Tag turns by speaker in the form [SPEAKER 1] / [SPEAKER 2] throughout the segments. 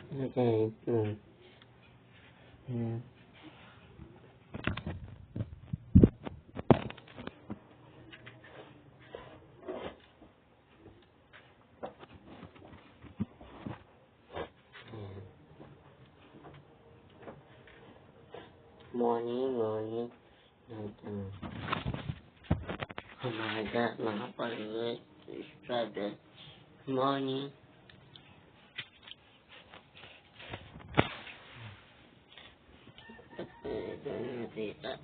[SPEAKER 1] Okay. Yeah. Morning. Umaga, mga palibot, struggle. Morning. Ito na nakita.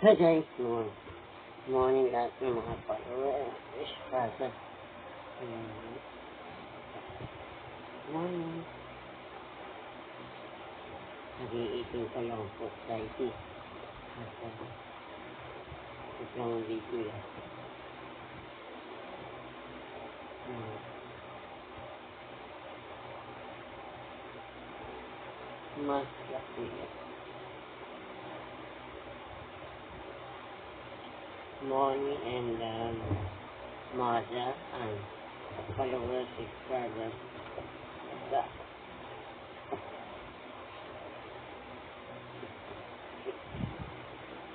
[SPEAKER 1] Hey guys, morning lahat ng mga palibot, struggle. Morning. Nag-iising ko lang po sa IT. Itong video. Mas morning and mother and followers, subscribers.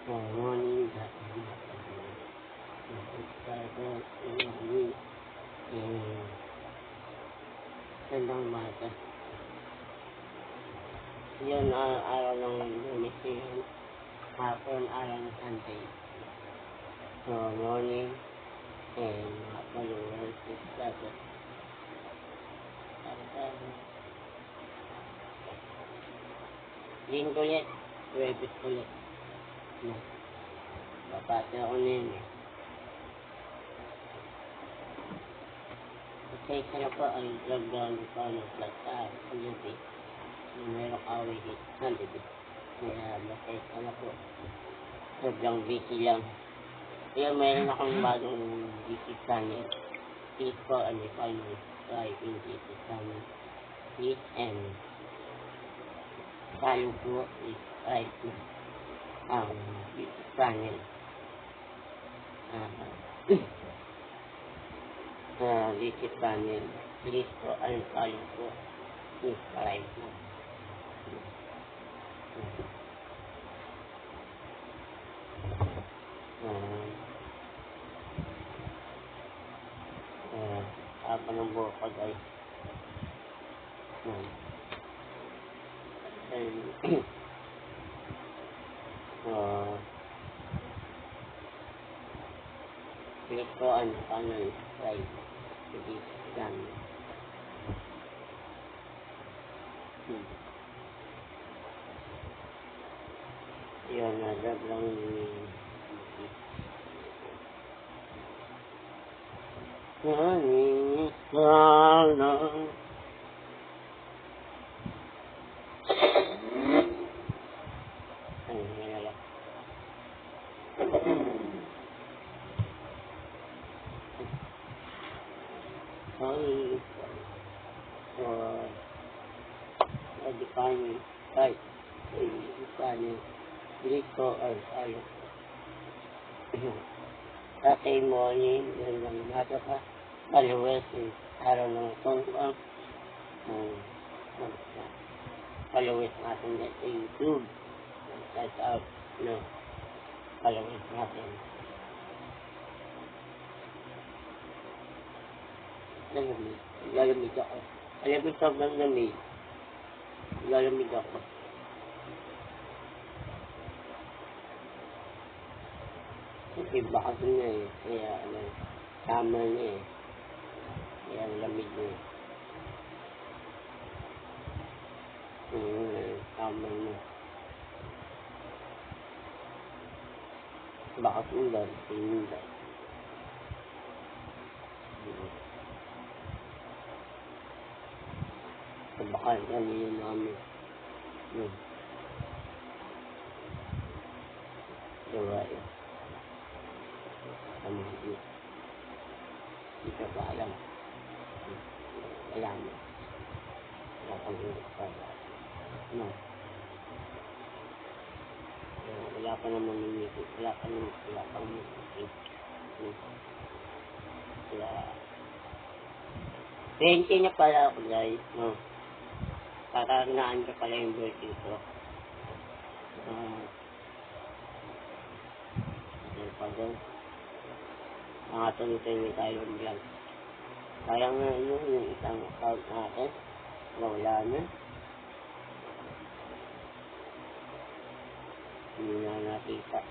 [SPEAKER 1] Morning, subscribers, and sendang mata. Yun ang araw ng Lunes yun. Hapon araw ng Sunday. So, morning and followers, subscribers. Linggo ulit. Webis ulit. Babati ako na yun eh. Okay, sana po ang vlog ko ng vlog sa community. Mayroong away dito. Nandito. Kaya bakit sana po. Sobrang busy lang. Kaya mayroon akong bagong busy channel. Please po and follow me. Subscribe in busy channel. Please and follow po. Subscribe po. Busy channel. Busy channel. Please po and follow po. Subscribe po. Apa ng buhok ko guys. Click ko ang subscribe to this channel. Yun na, sobrang sana. Ay, nalala. Sorry for defining right. Defining dito or tayo. Tatay mo ni yun lang nato ka. Followers is araw ng kung followers natin sa YouTube. Shout out, no, followers natin. Lalamig ako. Alam mo, sobrang lamig. Lalamig ako. Kasi baka na eh. Kaya, summer na eh. Kaya lamig na eh. Summer na. Baka ulan. Ulan. Baka ano yun namin. Diba yun? Hindi ka ba alam? Wala mo. Wala kang ulit pa. No. Wala ka naman nangikip. Wala kang nangikip. Kaya 20 na pala ako guys. No. Kakanaan ka pala yung birthday ko. Pagod. Nakatuloy tayo vlog. Kaya nga yung isang account natin. Wala na. Hindi na nakita.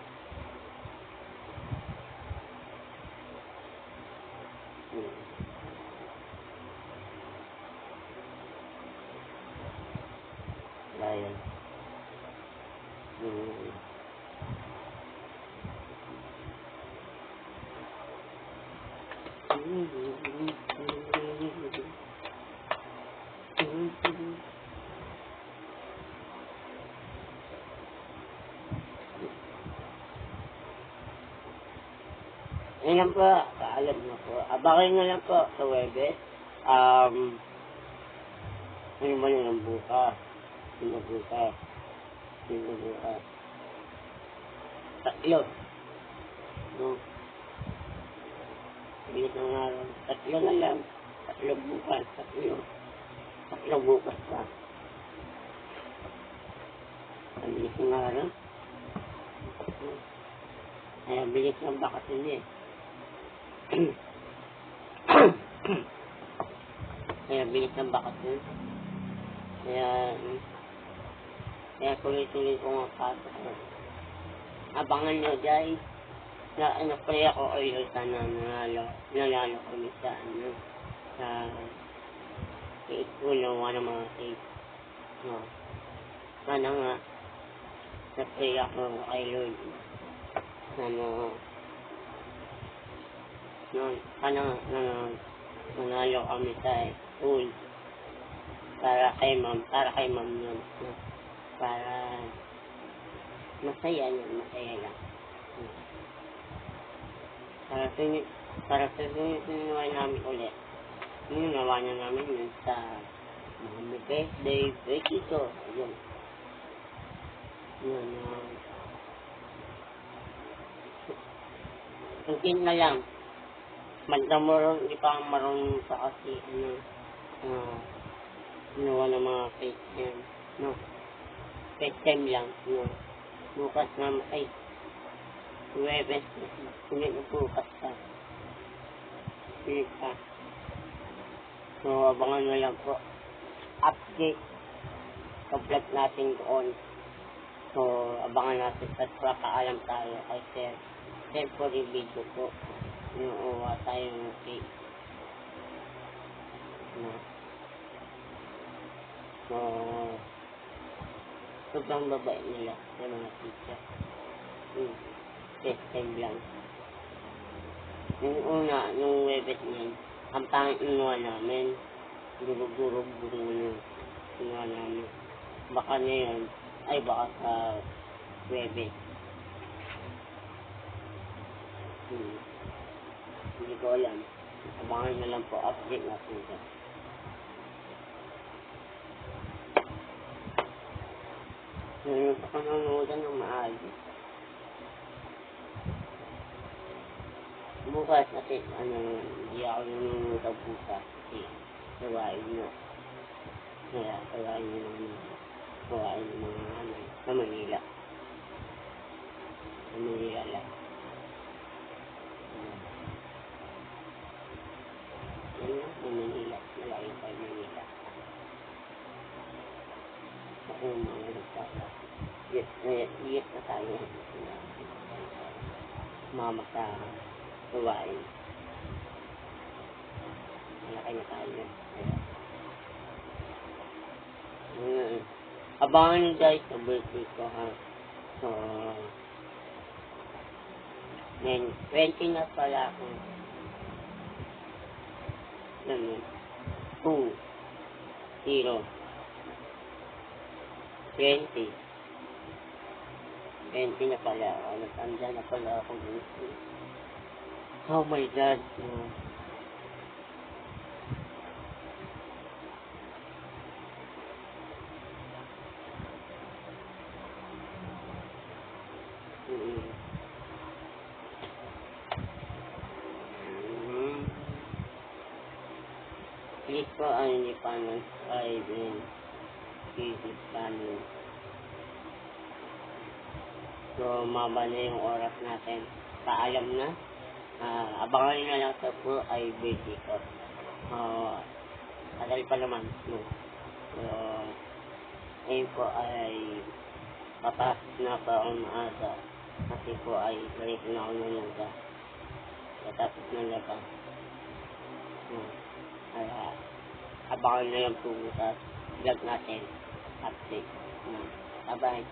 [SPEAKER 1] Dahil Ayan po, paalam na po. Abangan na lang po sa Webes. Ano man yung bukas. Yung bukas. Tatlo. No? Bilis na nga lang. Tatlo na lang. Tatlo bukas. Tatlo bukas pa. Ang bilis na nga lang. Kaya bilis ng bakasin eh. Kaya bilis ng bakasin. Kaya tuloy-tuloy ko nga pasok ko. Abangan nyo guys. Pray ako kayo sana nanalo kami sa cake. Unawa ng mga cake. No. Sana nga na-pray ako kay Lord. Sana nanalo kami sa school. Para kay ma'am yun. Para masaya lang. Para sinuway namin ulit. Yung nawa na namin yun sa birthday ko. Yun. Tungkin na lang. Hindi pa marunong sa kasi nawa ng mga fake yan. No. Fake time lang. No. Bukas na Webes. Hindi na bukas ka. So, abangan na lang po. Update. Complete natin doon. So, abangan natin sa pakaalam tayo kay Sir. Temporary video po. Yung uwa tayo ng cake. So, sobrang babae nila sa mga teacher. Test time lang. Yung una, nung Webes niyan, ang pangit inuwa namin. Durog-durog yung inuwa namin. Baka ngayon, ay baka sa Webes. Hindi ko alam. Abangan na lang po, update na po siya. Ngayon pa nanonood ng maayos. Bukas kasi, hindi ako nanonood ang bukas kasi gawain nyo. Kaya, gawain nyo sa Manila. Sa Manila lang. Yan lang, sa Manila. Malayo pa yung Manila. Ako yung mga nagtala. Yes na tayo. Mama sa gawain. Malaki na tayo. Abangan nyo guys sa birthday ko ha. So, 20 na pala ako. 2, 0, 20. 20 na pala ako. Natanda na pala ako dito. Oh my God. Please po, niyo pa ng subscribe and YouTube channel. So, maba na yung oras natin. Paalam na. Abangan nyo na lang sa po ay birthday ko. Adal pa naman. No? So, ngayon po ay papasok na pa akong maaga. Kasi po ay galit na ako ng laga. Katapos ng laga. Kaya, abangan na lang po sa vlog natin. Update. Bye-bye.